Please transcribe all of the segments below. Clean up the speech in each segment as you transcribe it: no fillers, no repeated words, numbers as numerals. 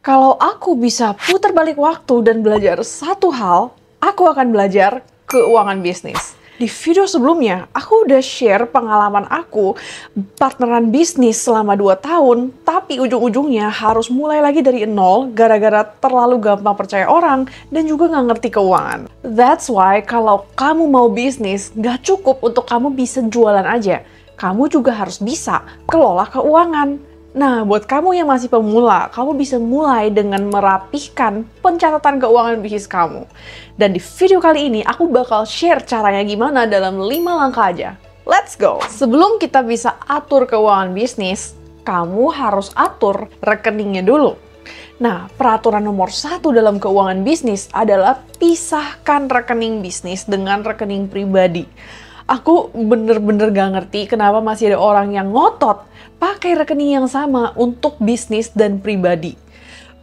Kalau aku bisa putar balik waktu dan belajar satu hal, aku akan belajar keuangan bisnis. Di video sebelumnya, aku udah share pengalaman aku partneran bisnis selama 2 tahun, tapi ujung-ujungnya harus mulai lagi dari nol gara-gara terlalu gampang percaya orang dan juga nggak ngerti keuangan. That's why kalau kamu mau bisnis, nggak cukup untuk kamu bisa jualan aja. Kamu juga harus bisa kelola keuangan. Nah, buat kamu yang masih pemula, kamu bisa mulai dengan merapihkan pencatatan keuangan bisnis kamu. Dan di video kali ini, aku bakal share caranya gimana dalam 5 langkah aja. Let's go! Sebelum kita bisa atur keuangan bisnis, kamu harus atur rekeningnya dulu. Nah, peraturan nomor 1 dalam keuangan bisnis adalah pisahkan rekening bisnis dengan rekening pribadi. Aku bener-bener gak ngerti kenapa masih ada orang yang ngotot pakai rekening yang sama untuk bisnis dan pribadi.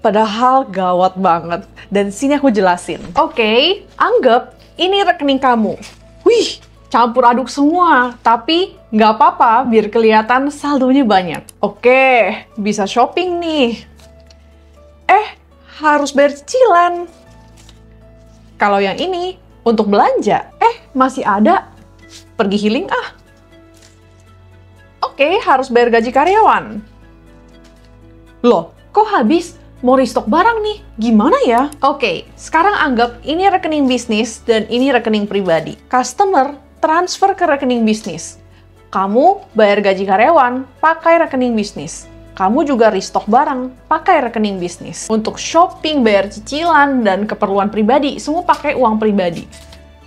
Padahal gawat banget. Dan sini aku jelasin. Oke, anggap ini rekening kamu. Wih, campur aduk semua. Tapi nggak apa-apa biar kelihatan saldonya banyak. Oke, bisa shopping nih. Harus bayar cicilan. Kalau yang ini untuk belanja. Masih ada. Pergi healing ah. Oke, harus bayar gaji karyawan. Loh, kok habis? Mau restock barang nih, gimana ya? Oke, sekarang anggap ini rekening bisnis dan ini rekening pribadi. Customer transfer ke rekening bisnis. Kamu bayar gaji karyawan pakai rekening bisnis. Kamu juga restock barang pakai rekening bisnis. Untuk shopping, bayar cicilan, dan keperluan pribadi, semua pakai uang pribadi.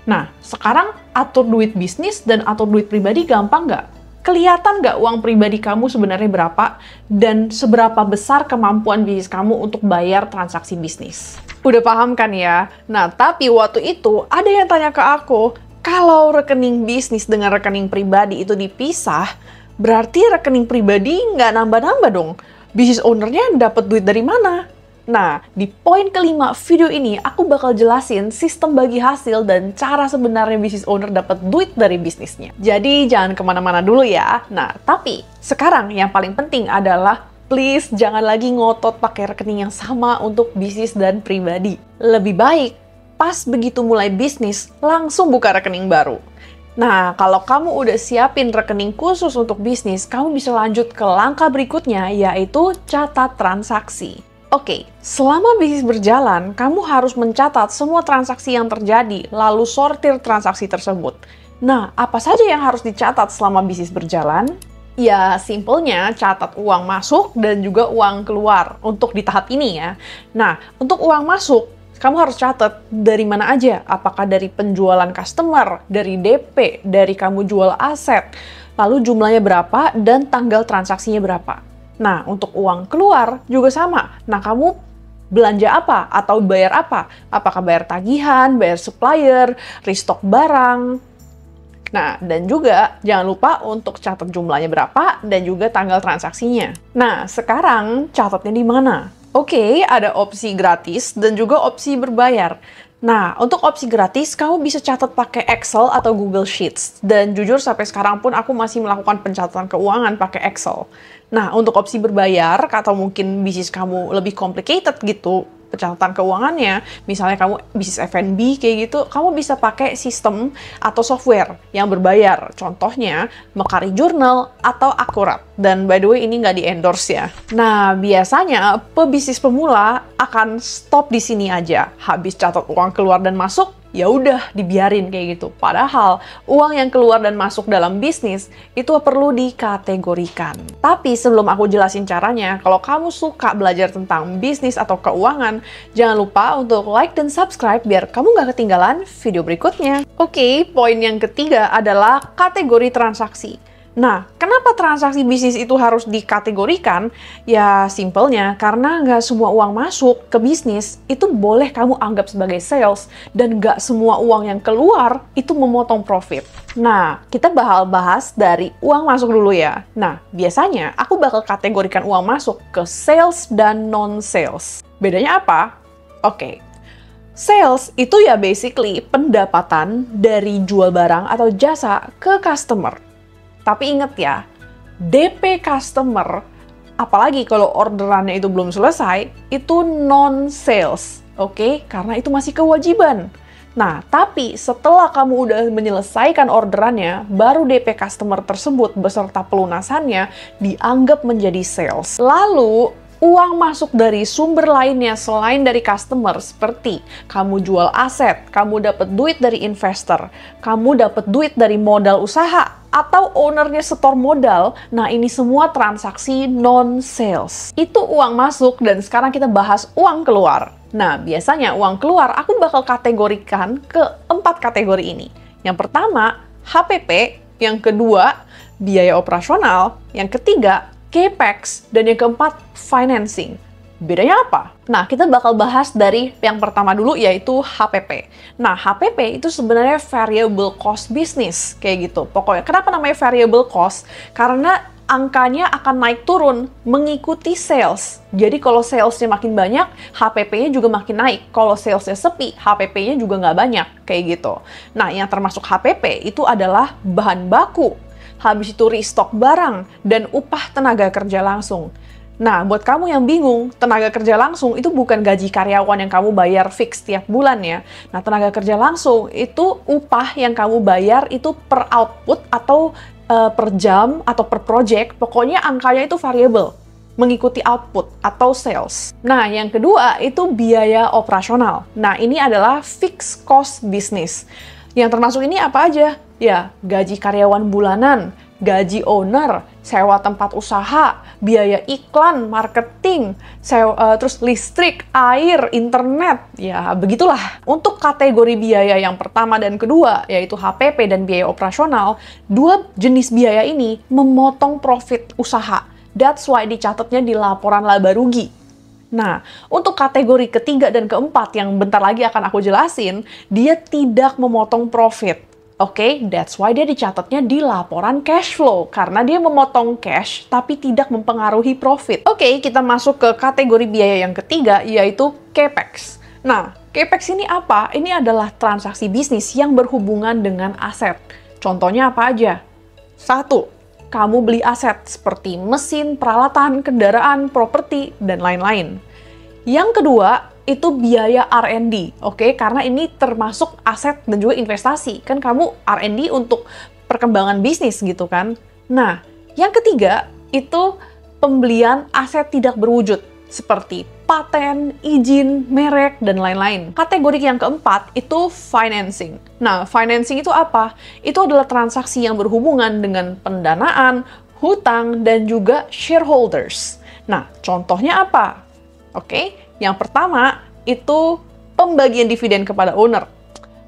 Nah, sekarang atur duit bisnis dan atur duit pribadi gampang nggak? Kelihatan nggak uang pribadi kamu sebenarnya berapa dan seberapa besar kemampuan bisnis kamu untuk bayar transaksi bisnis? Udah paham kan ya? Nah, tapi waktu itu ada yang tanya ke aku, kalau rekening bisnis dengan rekening pribadi itu dipisah, berarti rekening pribadi nggak nambah-nambah dong? Business owner-nya dapat duit dari mana? Nah, di poin kelima video ini, aku bakal jelasin sistem bagi hasil dan cara sebenarnya business owner dapat duit dari bisnisnya. Jadi, jangan kemana-mana dulu ya. Nah, tapi sekarang yang paling penting adalah please jangan lagi ngotot pakai rekening yang sama untuk bisnis dan pribadi. Lebih baik, pas begitu mulai bisnis, langsung buka rekening baru. Nah, kalau kamu udah siapin rekening khusus untuk bisnis, kamu bisa lanjut ke langkah berikutnya, yaitu catat transaksi. Oke, selama bisnis berjalan, kamu harus mencatat semua transaksi yang terjadi, lalu sortir transaksi tersebut. Nah, apa saja yang harus dicatat selama bisnis berjalan? Ya, simpelnya catat uang masuk dan juga uang keluar untuk di tahap ini ya. Nah, untuk uang masuk, kamu harus catat dari mana aja. Apakah dari penjualan customer, dari DP, dari kamu jual aset, lalu jumlahnya berapa, dan tanggal transaksinya berapa. Nah, untuk uang keluar juga sama. Nah, kamu belanja apa atau bayar apa? Apakah bayar tagihan, bayar supplier, restock barang? Nah, dan juga jangan lupa untuk catat jumlahnya berapa dan juga tanggal transaksinya. Nah, sekarang catatnya di mana? Oke, ada opsi gratis dan juga opsi berbayar. Nah, untuk opsi gratis, kamu bisa catat pakai Excel atau Google Sheets. Dan jujur sampai sekarang pun aku masih melakukan pencatatan keuangan pakai Excel. Nah, untuk opsi berbayar, atau mungkin bisnis kamu lebih complicated gitu, pencatatan keuangannya, misalnya kamu bisnis F&B kayak gitu, kamu bisa pakai sistem atau software yang berbayar. Contohnya, Mercari Journal atau Akurat. Dan by the way, ini nggak di-endorse ya. Nah, biasanya pebisnis pemula akan stop di sini aja. Habis catat uang keluar dan masuk, ya udah dibiarin kayak gitu. Padahal uang yang keluar dan masuk dalam bisnis itu perlu dikategorikan. Tapi sebelum aku jelasin caranya, kalau kamu suka belajar tentang bisnis atau keuangan, jangan lupa untuk like dan subscribe biar kamu nggak ketinggalan video berikutnya. Oke, poin yang ketiga adalah kategori transaksi. Nah, kenapa transaksi bisnis itu harus dikategorikan? Ya, simpelnya karena nggak semua uang masuk ke bisnis itu boleh kamu anggap sebagai sales, dan nggak semua uang yang keluar itu memotong profit. Nah, kita bakal bahas dari uang masuk dulu ya. Nah, biasanya aku bakal kategorikan uang masuk ke sales dan non-sales. Bedanya apa? Oke. Sales itu ya basically pendapatan dari jual barang atau jasa ke customer. Tapi ingat ya, DP customer apalagi kalau orderannya itu belum selesai, itu non-sales, oke? Karena itu masih kewajiban. Nah, tapi setelah kamu udah menyelesaikan orderannya, baru DP customer tersebut beserta pelunasannya dianggap menjadi sales. Lalu, uang masuk dari sumber lainnya selain dari customer, seperti kamu jual aset, kamu dapat duit dari investor, kamu dapat duit dari modal usaha, atau ownernya setor modal. Nah, ini semua transaksi non-sales. Itu uang masuk, dan sekarang kita bahas uang keluar. Nah, biasanya uang keluar aku bakal kategorikan ke 4 kategori ini. Yang pertama, HPP, yang kedua, biaya operasional, yang ketiga, CAPEX, dan yang keempat, financing. Bedanya apa? Nah, kita bakal bahas dari yang pertama dulu, yaitu HPP. Nah, HPP itu sebenarnya variable cost business, kayak gitu. Pokoknya, kenapa namanya variable cost? Karena angkanya akan naik turun mengikuti sales. Jadi kalau salesnya makin banyak, HPP-nya juga makin naik. Kalau salesnya sepi, HPP-nya juga nggak banyak, kayak gitu. Nah, yang termasuk HPP itu adalah bahan baku, habis itu restock barang, dan upah tenaga kerja langsung. Nah, buat kamu yang bingung, tenaga kerja langsung itu bukan gaji karyawan yang kamu bayar fix tiap bulan ya. Nah, tenaga kerja langsung itu upah yang kamu bayar itu per output atau per jam atau per project, pokoknya angkanya itu variable, mengikuti output atau sales. Nah, yang kedua itu biaya operasional. Nah, ini adalah fixed cost business. Yang termasuk ini apa aja? Ya, gaji karyawan bulanan, gaji owner, sewa tempat usaha, biaya iklan, marketing, terus listrik, air, internet, ya begitulah. Untuk kategori biaya yang pertama dan kedua, yaitu HPP dan biaya operasional, dua jenis biaya ini memotong profit usaha. That's why dicatatnya di laporan laba rugi. Nah, untuk kategori ketiga dan keempat yang bentar lagi akan aku jelasin, dia tidak memotong profit. Oke, that's why dia dicatatnya di laporan cash flow, karena dia memotong cash tapi tidak mempengaruhi profit. Oke, kita masuk ke kategori biaya yang ketiga, yaitu CAPEX. Nah, CAPEX ini apa? Ini adalah transaksi bisnis yang berhubungan dengan aset. Contohnya apa aja? 1. Kamu beli aset seperti mesin, peralatan, kendaraan, properti, dan lain-lain. Yang kedua, itu biaya R&D, oke? Karena ini termasuk aset dan juga investasi. Kan kamu R&D untuk perkembangan bisnis gitu kan? Nah, yang ketiga, itu pembelian aset tidak berwujud, seperti paten, izin, merek, dan lain-lain. Kategori yang keempat itu financing. Nah, financing itu apa? Itu adalah transaksi yang berhubungan dengan pendanaan, hutang, dan juga shareholders. Nah, contohnya apa? Oke, yang pertama itu pembagian dividen kepada owner.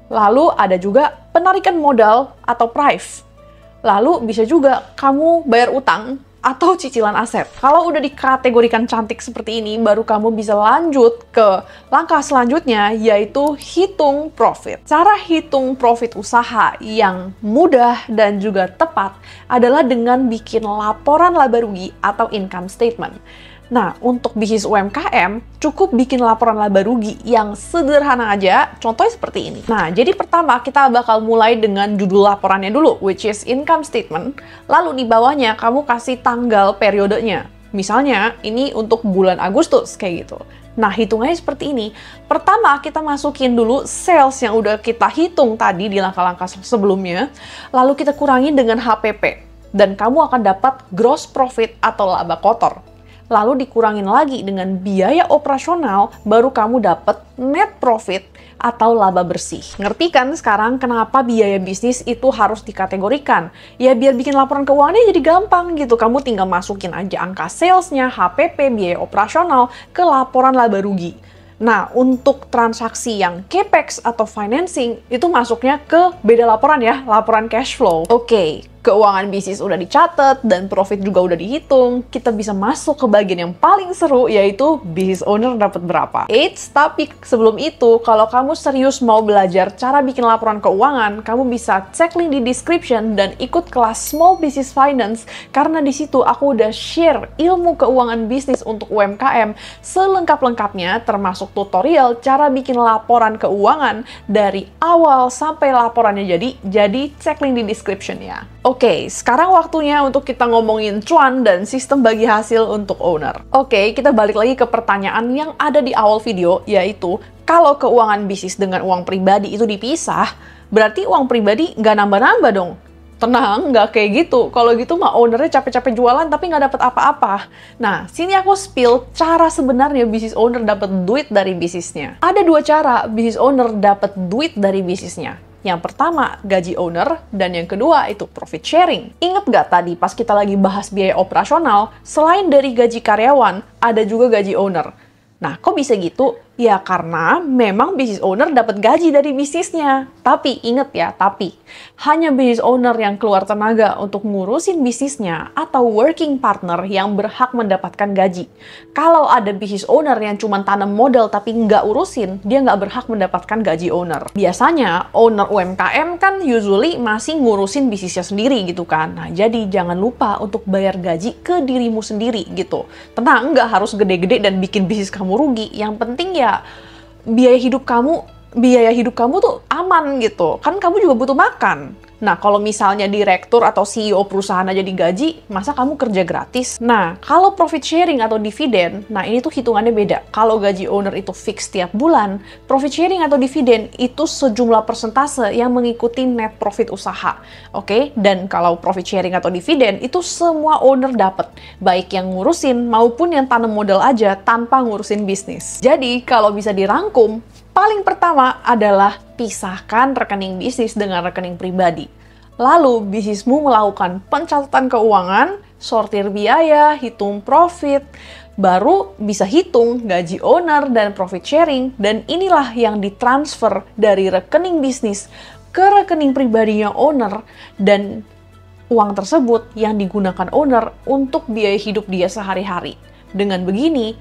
Lalu ada juga penarikan modal atau PRIV. Lalu bisa juga kamu bayar utang atau cicilan aset. Kalau udah dikategorikan cantik seperti ini, baru kamu bisa lanjut ke langkah selanjutnya, yaitu hitung profit. Cara hitung profit usaha yang mudah dan juga tepat adalah dengan bikin laporan laba rugi atau income statement. Nah, untuk bisnis UMKM, cukup bikin laporan laba rugi yang sederhana aja, contohnya seperti ini. Nah, jadi pertama kita bakal mulai dengan judul laporannya dulu, which is income statement. Lalu di bawahnya kamu kasih tanggal periodenya. Misalnya, ini untuk bulan Agustus, kayak gitu. Nah, hitungannya seperti ini. Pertama, kita masukin dulu sales yang udah kita hitung tadi di langkah-langkah sebelumnya, lalu kita kurangi dengan HPP. Dan kamu akan dapat gross profit atau laba kotor. Lalu dikurangin lagi dengan biaya operasional, baru kamu dapat net profit atau laba bersih. Ngerti kan sekarang kenapa biaya bisnis itu harus dikategorikan? Ya biar bikin laporan keuangannya jadi gampang gitu. Kamu tinggal masukin aja angka salesnya, HPP, biaya operasional ke laporan laba rugi. Nah, untuk transaksi yang CAPEX atau financing, itu masuknya ke beda laporan ya, laporan cash flow. Oke, keuangan bisnis udah dicatat dan profit juga udah dihitung, kita bisa masuk ke bagian yang paling seru, yaitu business owner dapat berapa. Eits, tapi sebelum itu, kalau kamu serius mau belajar cara bikin laporan keuangan, kamu bisa cek link di description dan ikut kelas Small Business Finance, karena di situ aku udah share ilmu keuangan bisnis untuk UMKM selengkap-lengkapnya, termasuk tutorial cara bikin laporan keuangan dari awal sampai laporannya jadi cek link di description ya. Oke, sekarang waktunya untuk kita ngomongin cuan dan sistem bagi hasil untuk owner. Oke, kita balik lagi ke pertanyaan yang ada di awal video, yaitu kalau keuangan bisnis dengan uang pribadi itu dipisah, berarti uang pribadi nggak nambah-nambah dong. Tenang, nggak kayak gitu. Kalau gitu mah ownernya capek-capek jualan tapi nggak dapat apa-apa. Nah, sini aku spill cara sebenarnya business owner dapat duit dari bisnisnya. Ada dua cara business owner dapat duit dari bisnisnya. Yang pertama, gaji owner, dan yang kedua itu profit sharing. Ingat nggak tadi pas kita lagi bahas biaya operasional, selain dari gaji karyawan, ada juga gaji owner. Nah, kok bisa gitu? Ya karena memang business owner dapat gaji dari bisnisnya. Tapi ingat ya, hanya business owner yang keluar tenaga untuk ngurusin bisnisnya atau working partner yang berhak mendapatkan gaji. Kalau ada business owner yang cuma tanam modal tapi nggak urusin, dia nggak berhak mendapatkan gaji owner. Biasanya owner UMKM kan usually masih ngurusin bisnisnya sendiri gitu kan. Nah, jadi jangan lupa untuk bayar gaji ke dirimu sendiri gitu. Tenang, nggak harus gede-gede dan bikin bisnis kamu rugi. Yang penting ya biaya hidup kamu tuh aman gitu. Kan kamu juga butuh makan. Nah, kalau misalnya direktur atau CEO perusahaan aja digaji, masa kamu kerja gratis? Nah, kalau profit sharing atau dividen, nah ini tuh hitungannya beda. Kalau gaji owner itu fix tiap bulan, profit sharing atau dividen itu sejumlah persentase yang mengikuti net profit usaha. Oke? Dan kalau profit sharing atau dividen itu semua owner dapat, baik yang ngurusin maupun yang tanam modal aja tanpa ngurusin bisnis. Jadi, kalau bisa dirangkum, paling pertama adalah pisahkan rekening bisnis dengan rekening pribadi. Lalu, bisnismu melakukan pencatatan keuangan, sortir biaya, hitung profit, baru bisa hitung gaji owner dan profit sharing, dan inilah yang ditransfer dari rekening bisnis ke rekening pribadinya owner, dan uang tersebut yang digunakan owner untuk biaya hidup dia sehari-hari. Dengan begini,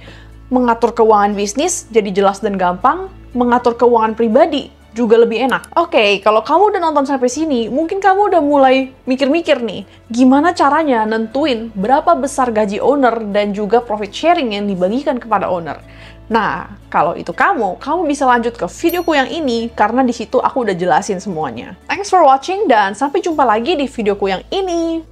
mengatur keuangan bisnis jadi jelas dan gampang, mengatur keuangan pribadi juga lebih enak. Oke, kalau kamu udah nonton sampai sini, mungkin kamu udah mulai mikir-mikir nih, gimana caranya nentuin berapa besar gaji owner dan juga profit sharing yang dibagikan kepada owner. Nah, kalau itu kamu bisa lanjut ke videoku yang ini, karena di situ aku udah jelasin semuanya. Thanks for watching, dan sampai jumpa lagi di videoku yang ini.